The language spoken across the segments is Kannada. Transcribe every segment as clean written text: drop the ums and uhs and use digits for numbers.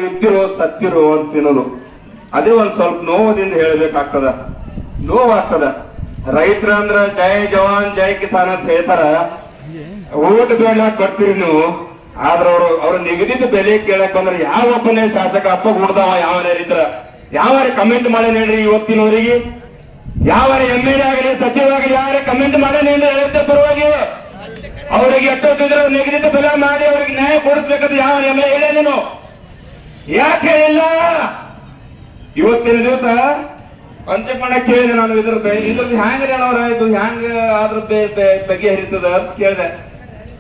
ಇತ್ತಿರೋ ಸತ್ತಿರೋ ಅಂತ ತಿನ್ನೋದು. ಅದೇ ಒಂದ್ ಸ್ವಲ್ಪ ನೋವದಿಂದ ಹೇಳ್ಬೇಕಾಗ್ತದ, ನೋವಾಗ್ತದ. ರೈತರ ಅಂದ್ರ ಜೈ ಜವಾನ್ ಜೈ ಕಿಸಾನ್ ಅಂತ ಹೇಳ್ತಾರ. ಓಟ್ ಬೇಡಕ್ ಬರ್ತೀರಿ ನೀವು, ಆದ್ರ ಅವ್ರ ನಿಗದಿತ ಬೆಲೆ ಕೇಳಕ್ ಬಂದ್ರೆ ಯಾವೊಬ್ಬನೇ ಶಾಸಕ ಅಪ್ಪ ಹುಡ್ದವ ಯಾವನೇ ರೈತರ ಯಾವಾರ ಕಮೆಂಟ್ ಮಾಡೇನೇನ್ರಿ ಇವತ್ತಿನವರಿಗೆ? ಯಾವಾರ MLA ಆಗಲಿ ಸಚಿವ ಆಗಲಿ ಯಾರೇ ಕಮೆಂಟ್ ಮಾಡೇನೇನ್ರಿ ರೈತರ ಪರವಾಗಿ? ಅವರಿಗೆ ಎಷ್ಟೊತ್ತಿದ್ರೆ ನಿಗದಿತ ಬೆಲೆ ಮಾಡಿ ಅವ್ರಿಗೆ ನ್ಯಾಯ ಕೊಡಿಸ್ಬೇಕಂತ ಯಾವ MLA ಹೇಳೇನೇನು? ಯಾಕೆ ಹೇಳಿಲ್ಲ? ಇವತ್ತಿನ ದಿವಸ ಪಂಚಪಣ ಕೇಳಿದೆ ನಾನು. ಇದ್ರದ್ದು ಹ್ಯಾಂಗ ಹೇಳೋರ, ಇದು ಹ್ಯಾಂಗ ಅದ್ರ ಬಗ್ಗೆ ಹರಿತದ ಅಂತ ಕೇಳಿದೆ.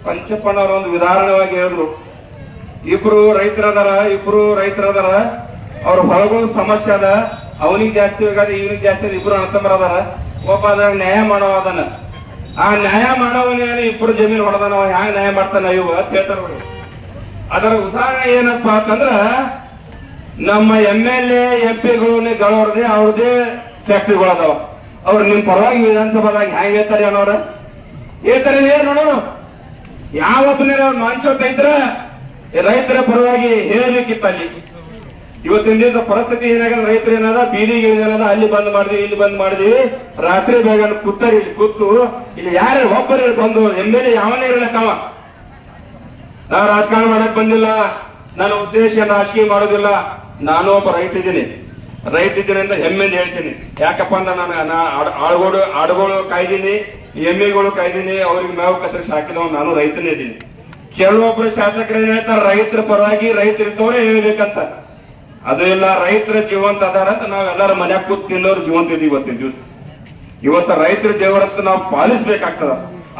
ಪಂಚಪ್ಪಣ್ಣವ್ರ ಒಂದು ಉದಾಹರಣವಾಗಿ ಹೇಳಿದ್ರು. ಇಬ್ರು ರೈತರದಾರ, ಅವ್ರ ಹೊರಗೊಂದು ಸಮಸ್ಯೆ ಅದ, ಅವನಿಗೆ ಜಾಸ್ತಿ ಹೋಗದ ಇವನಿಗೆ ಜಾಸ್ತಿ ಅದ, ಇಬ್ರು ಅಣ್ಣತಮ್ಮರ ಅದಾರ. ಒಬ್ಬ ಅದಾಗ ನ್ಯಾಯ ಮಾಡವ ಅದನ್ನ, ಆ ನ್ಯಾಯ ಮಾಡವನೇನು ಇಬ್ರು ಜಮೀನು ಹೊಡೆದಾನ, ಹ್ಯಾಂಗ ನ್ಯಾಯ ಮಾಡ್ತಾನ ಇವ ಅಂತ ಹೇಳ್ತಾರ. ಅದರ ಉದಾಹರಣೆ ಏನಪ್ಪಾ ಅಂತಂದ್ರ, ನಮ್ಮ MLA MP ಗಳವ್ರದೇ ಅವ್ರದೇ ಫ್ಯಾಕ್ಟ್ರಿಗಳದಾವ. ಅವ್ರು ನಿಮ್ ಪರವಾಗಿ ವಿಧಾನಸಭಾದಾಗ ಹ್ಯಾಂಗ ಹೇಳ್ತಾರೆ ಅನ್ನೋರ ಹೇಳ್ತಾರೆ ನೋಡೋಣ. ಯಾವತ್ತನೇ ಅವ್ರ ಮನುಷ್ಯ ಇದ್ರ ರೈತರ ಪರವಾಗಿ ಹೇಳಬೇಕಿತ್ತಲ್ಲಿ. ಇವತ್ತಿನ ದಿವಸ ಪರಿಸ್ಥಿತಿ ಏನಾಗದ, ರೈತರು ಏನದ ಬೀದಿಗೆ ಏನದ, ಅಲ್ಲಿ ಬಂದ್ ಮಾಡಿದ್ವಿ ಇಲ್ಲಿ ಬಂದ್ ಮಾಡಿದ್ವಿ, ರಾತ್ರಿ ಬೇಗ ಕೂತಾರೆ. ಇಲ್ಲಿ ಕೂತು ಇಲ್ಲಿ ಯಾರು ಒಬ್ಬರು ಬಂದು MLA ಯಾವನೇ ಇರಲಕ್ಕವ, ನಾ ರಾಜಕಾರಣ ಮಾಡಕ್ ಬಂದಿಲ್ಲ, ನನ್ನ ಉದ್ದೇಶ ರಾಜಕೀಯ ಮಾಡೋದಿಲ್ಲ, ನಾನು ಒಬ್ಬ ರೈತ ಇದ್ದೀನಿ ಅಂತ ಹೆಮ್ಮೆಯಿಂದ ಹೇಳ್ತೀನಿ. ಯಾಕಪ್ಪ ಅಂದ್ರೆ ನಾನು ಆಡುಗಳು ಕಾಯ್ದೀನಿ, ಎಮ್ಮೆಗಳು ಕಾಯ್ದೀನಿ, ಅವ್ರಿಗೆ ಮೇವು ಕತ್ತರಿಸಿ ಹಾಕಿದವ ನಾನು ರೈತನೇ ಇದ್ದೀನಿ. ಕೆಲವೊಬ್ರು ಶಾಸಕರು ಏನ್ ಹೇಳ್ತಾರೆ, ರೈತರ ಪರವಾಗಿ ರೈತರಿದ್ದವರೇ ಹೇಳ್ಬೇಕಂತ. ಅದು ಇಲ್ಲ, ರೈತರ ಜೀವಂತ ಅದಾರ ಅಂತ ನಾವೆಲ್ಲರ ಮನ್ಯಾಗ ಕೂತ್ ತಿನ್ನೋರು ಜೀವಂತ ಇದೀವಿ ಇವತ್ತಿನ ದಿವಸ. ಇವತ್ತು ರೈತರ ದೇವರಂತ ನಾವು ಪಾಲಿಸ್ಬೇಕಾಗ್ತದ.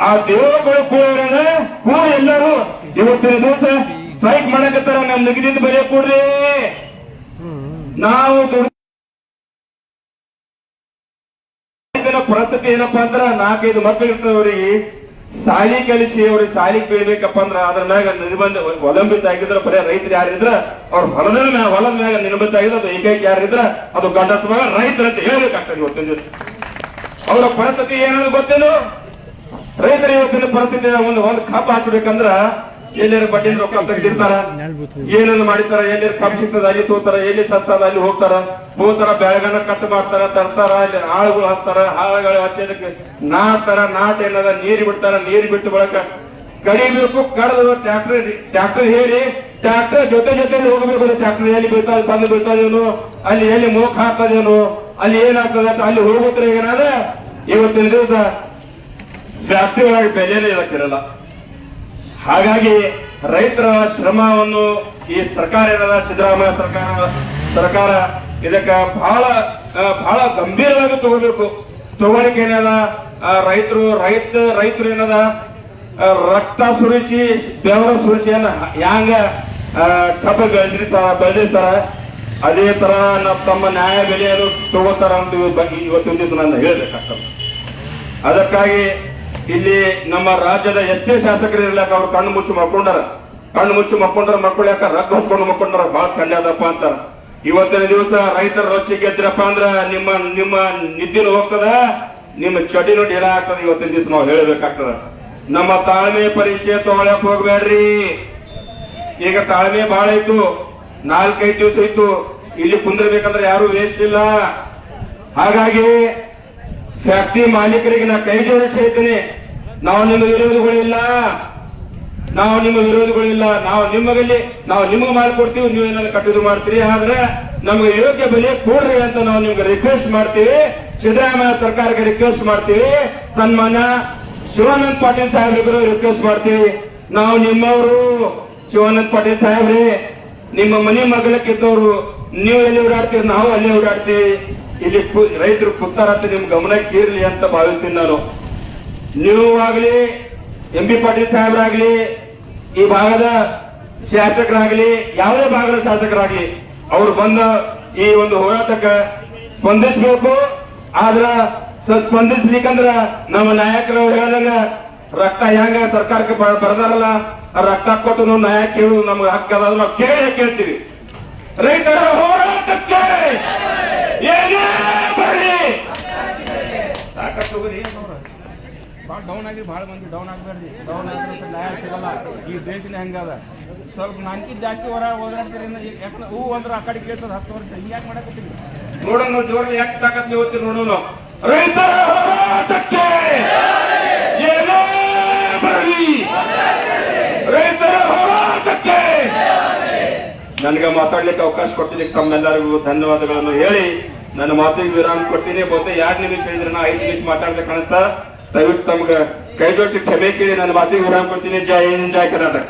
ಆ ದೇವರುಗಳು ಕೂಡ ಎಲ್ಲರೂ ಇವತ್ತಿನ ದಿವಸ ಸ್ಟ್ರೈಕ್ ಮಾಡಕತ್ತಾರ. ನಮ್ ನಿಗದಿತ ಬೆಲೆ ಕೊಡ್ರಿ, ನಾವು ಪರಿಸ್ಥಿತಿ ಏನಪ್ಪಾ ಅಂದ್ರ 4-5 ಮಕ್ಕಳು ಇರ್ತವ್ರಿಗೆ ಸಾಲಿ ಕಲಿಸಿ ಅವ್ರಿಗೆ ಸಾಲಿಗೆ ಬೀಳ್ಬೇಕಪ್ಪ ಅಂದ್ರ ಅದ್ರ ಮ್ಯಾಗ ನಿರ್ಬಂಧ ಅವಲಂಬಿತ ಆಗಿದ್ರ ಬರೀ ರೈತರು ಯಾರಿದ್ರ ಅವ್ರ ಹೊಲದ ಮ್ಯಾಗ ನಿರ್ಬಂಧ ಆಗಿದ್ರೆ ಅದು ಏಕೈಕ ಯಾರಿದ್ರ ಅದು ಗಂಡಸ ಮಗ ರೈತರಂತ ಹೇಳ್ಬೇಕಾಗ್ತದೆ. ಇವತ್ತಿನ ದಿವಸ ಅವರ ಪರಿಸ್ಥಿತಿ ಏನಾದ್ರು ಗೊತ್ತೇನು? ರೈತರ ಇವತ್ತಿನ ಪರಿಸ್ಥಿತಿ ಒಂದು ಕಬ್ಬು ಹಾಕ್ಬೇಕಂದ್ರ ಎಲ್ಲರೂ ಬಡ್ಡಿನ ರೊಕ್ಕ ತೆಗೆದಿರ್ತಾರ, ಏನೇನು ಮಾಡಿತಾರ, ಎಲ್ಲಿ ಕಬ್ಬು ಸಿಗ್ತದ ಅಲ್ಲಿ ತೋತಾರ, ಎಲ್ಲಿ ಸಸ್ತದ ಅಲ್ಲಿ ಹೋಗ್ತಾರ, ಬೆಳಗನ್ನ ಕಟ್ ಮಾಡ್ತಾರ, ತರ್ತಾರ, ಅಲ್ಲಿ ಆಳುಗಳು ಹಾಕ್ತಾರ, ಆಳುಗಳು ಹಚ್ಚೋದಕ್ಕೆ ನಾಟ್ ಏನದ ನೀರು ಬಿಡ್ತಾರ, ನೀರು ಬಿಟ್ಟು ಬಳಕ ಕಡಿಬೇಕು, ಕಡ್ದು ಟ್ರ್ಯಾಕ್ಟರ್ ಹೇಳಿ ಟ್ರ್ಯಾಕ್ಟರ್ ಜೊತೆಲಿ ಹೋಗಬೇಕು. ಟ್ರ್ಯಾಕ್ಟರ್ ಎಲ್ಲಿ ಬೀಳ್ತಾರ, ಬಂದು ಬೀಳ್ತಾದೇನು, ಅಲ್ಲಿ ಎಲ್ಲಿ ಮೋಕ್ ಹಾಕ್ತದೇನು, ಅಲ್ಲಿ ಏನಾಗ್ತದೆ ಅಂತ ಅಲ್ಲಿ ಹೋಗುತ್ತಾರೆ. ಏನಾದ್ರೆ ಇವತ್ತಿನ ದಿವಸ ಫ್ಯಾಕ್ಟರಿ ಒಳಗೆ ಬೆಲೆನೇ ಇರಕ್ಕಿರಲ್ಲ. ಹಾಗಾಗಿ ರೈತರ ಶ್ರಮವನ್ನು ಈ ಸರ್ಕಾರ ಏನದ, ಸಿದ್ದರಾಮಯ್ಯ ಸರ್ಕಾರ ಇದಕ್ಕ ಬಹಳ ಗಂಭೀರವಾಗಿ ತಗೋಬೇಕು. ತಗೊಳಿಕೆ ಏನದ, ರೈತರು ಏನದ ರಕ್ತ ಸುರಿಸಿ ಬೆವರ ಸುರಿಸಿ ಹ್ಯಾಂಗ ಕಬ್ಬ ಬೆಳೆದಿರ್ತಾರ, ಅದೇ ತರ ತಮ್ಮ ನ್ಯಾಯ ಬೆಲೆಯನ್ನು ತಗೋತಾರ ಅಂತ ಇವತ್ತಿನ ದಿವಸ ನಾನು ಹೇಳ್ಬೇಕಾಗ್ತದೆ. ಅದಕ್ಕಾಗಿ ಇಲ್ಲಿ ನಮ್ಮ ರಾಜ್ಯದ ಎಷ್ಟೇ ಶಾಸಕರು ಇರ್ಲಾಕ ಅವ್ರು ಕಣ್ಣು ಮುಚ್ಚಿ ಮಕ್ಕೊಂಡ್ರ ಮಕ್ಕಳು ಯಾಕ ರಗ್ ಹಚ್ಕೊಂಡು ಮಕ್ಕೊಂಡ್ರ ಬಹಳ ಕಲ್ಯಾದಪ್ಪ ಅಂತಾರ. ಇವತ್ತಿನ ದಿವಸ ರೈತರ ರೊಚ್ಚಿ ಗೆದ್ರಪ್ಪ ಅಂದ್ರ ನಿಮ್ಮ ನಿದ್ದಿನ ಹೋಗ್ತದ, ನಿಮ್ಮ ಚಡಿನೂ ಢೀಲ ಆಗ್ತದ. ಇವತ್ತಿನ ದಿವಸ ನಾವು ಹೇಳಬೇಕಾಗ್ತದ. ನಮ್ಮ ತಾಳ್ಮೆ ಪರೀಕ್ಷೆ ತಗೊಳಕ್ ಹೋಗ್ಬೇಡ್ರಿ. ಈಗ ತಾಳ್ಮೆ ಬಹಳ ಇತ್ತು, 4-5 ದಿವಸ ಇತ್ತು, ಇಲ್ಲಿ ಕುಂದಿರ್ಬೇಕಂದ್ರೆ ಯಾರು ವೇಸ್ಟ್ ಇಲ್ಲ. ಹಾಗಾಗಿ ಫ್ಯಾಕ್ಟರಿ ಮಾಲೀಕರಿಗೆ ನಾ ಕೈ ಜೋಡಿಸಿ ಹೇಳ್ತೀನಿ, ನಾವು ನಿಮ್ಮ ವಿರೋಧಿಗಳಿಲ್ಲ, ನಾವು ನಿಮಗೆ ಮಾಡಿಕೊಡ್ತೀವಿ, ನೀವೇನಾದ್ರು ಕಟ್ಟಿದು ಮಾಡ್ತೀರಿ, ಆದ್ರೆ ನಮ್ಗೆ ಯೋಗ್ಯ ಬೆಲೆ ಕೊಡ್ರಿ ಅಂತ ನಾವು ನಿಮ್ಗೆ ರಿಕ್ವೆಸ್ಟ್ ಮಾಡ್ತೀವಿ. ಸಿದ್ದರಾಮಯ್ಯ ಸರ್ಕಾರಕ್ಕೆ ರಿಕ್ವೆಸ್ಟ್ ಮಾಡ್ತೀವಿ, ಸನ್ಮಾನ್ಯ ಶಿವಾನಂದ ಪಾಟೀಲ್ ಸಾಹೇಬ್ರಿಗೂ ರಿಕ್ವೆಸ್ಟ್ ಮಾಡ್ತೀವಿ. ನಾವು ನಿಮ್ಮವರು ಶಿವಾನಂದ ಪಾಟೀಲ್ ಸಾಹೇಬ್ರಿ, ನಿಮ್ಮ ಮನೆ ಮಗಳಕ್ಕಿದ್ದವರು, ನೀವು ಎಲ್ಲಿ ಓಡಾಡ್ತೀರಿ, ನಾವು ಅಲ್ಲೇ ಓಡಾಡ್ತೀವಿ. ಇಲ್ಲಿ ರೈತರು ಕೂತಾರಂತ ನಿಮ್ ಗಮನಕ್ಕೆ ಇರಲಿ ಅಂತ ಭಾವಿಸ್ತೀನಿ ನಾನು. ನೀವು ಆಗ್ಲಿ, MP ಪಾಟೀಲ್ ಸಾಹೇಬ್ರಾಗ್ಲಿ, ಈ ಭಾಗದ ಶಾಸಕರಾಗ್ಲಿ, ಯಾವುದೇ ಭಾಗದ ಶಾಸಕರಾಗ್ಲಿ, ಅವ್ರು ಬಂದ ಈ ಒಂದು ಹೋರಾಟಕ್ಕೆ ಸ್ಪಂದಿಸಬೇಕು. ಆದ್ರ ಸ್ಪಂದಿಸ್ಲಿಕ್ಕಂದ್ರ ನಮ್ಮ ನಾಯಕರು ಹೇಳಿದಂಗ ರಕ್ತ ಹೆಂಗ ಸರ್ಕಾರಕ್ಕೆ ಬರದಾರಲ್ಲ, ರಕ್ತ ಕೊಟ್ಟು ನಾವು ನ್ಯಾಯ ಕೇಳು, ನಮ್ಗೆ ಹಕ್ಕದ ನಾವು ಕೇಳ್ತೀವಿ. ರೈತರ ಹೋರಾಟಕ್ಕೆ ಏನೇ ಬರಲಿ ಸಾಕಷ್ಟು ಭಾಳ ಡೌನ್ ಆಗಿ ಭಾಳ ಮಂದಿ ಡೌನ್ ಆಗ್ಬೇಡ್ರಿ. ಡೌನ್ ಆಗಿದ್ರೆ ನ್ಯಾಯ ಸಿಗಲ್ಲ. ಈ ದೇಶನೇ ಹಂಗದ. ಸ್ವಲ್ಪ ನಾಲ್ಕಿದ್ ಜಾಸ್ತಿ ಹೊರ ಓದಾಡ್ತೀರಿ. ಯಾಕಂದ್ರೆ ಹೂ ಅಂದ್ರೆ ಆ ಕಡೆ ಕೇಳ್ತದ 10 ವರ್ಷ ಹಿಂಗ್ಯಾಕೆ ಮಾಡಕತ್ತೀವಿ ನೋಡೋಣ ಜೋರಲ್ಲಿ ಯಾಕೆ ತಾಕತ್ತಿ ಹೋಗ್ತೀವಿ ನೋಡೋಣ. ರೈತರ ಹೋರಾಟಕ್ಕೆ ಏನೇ ಬರಲಿ, ರೈತರ ಹೋರಾಟಕ್ಕೆ ನನಗೆ ಮಾತಾಡ್ಲಿಕ್ಕೆ ಅವಕಾಶ ಕೊಟ್ಟಿದ್ದಕ್ಕೆ ತಮ್ಮೆಲ್ಲರಿಗೂ ಧನ್ಯವಾದಗಳನ್ನು ಹೇಳಿ ನನ್ನ ಮಾತಿಗೆ ವಿರಾಮ ಕೊಟ್ಟಿನಿ. ಬಹುತೇಕ 2 ನಿಮಿಷ ಹೇಳಿದ್ರೆ ನಾ 5 ನಿಮಿಷ ಮಾತಾಡ್ಬೇಕು ಅನಿಸ್ತಾ. ದಯವಿಟ್ಟು ತಮ್ಗೆ ಕೈ ಜೋಡಿಸಿ ಕ್ಷಮೆ ಕೇಳಿ ನನ್ನ ಮಾತಿಗೆ ವಿರಾಮ ಕೊಡ್ತೀನಿ. ಜೈ ಹಿಂದ್, ಜೈ ಕರ್ನಾಟಕ.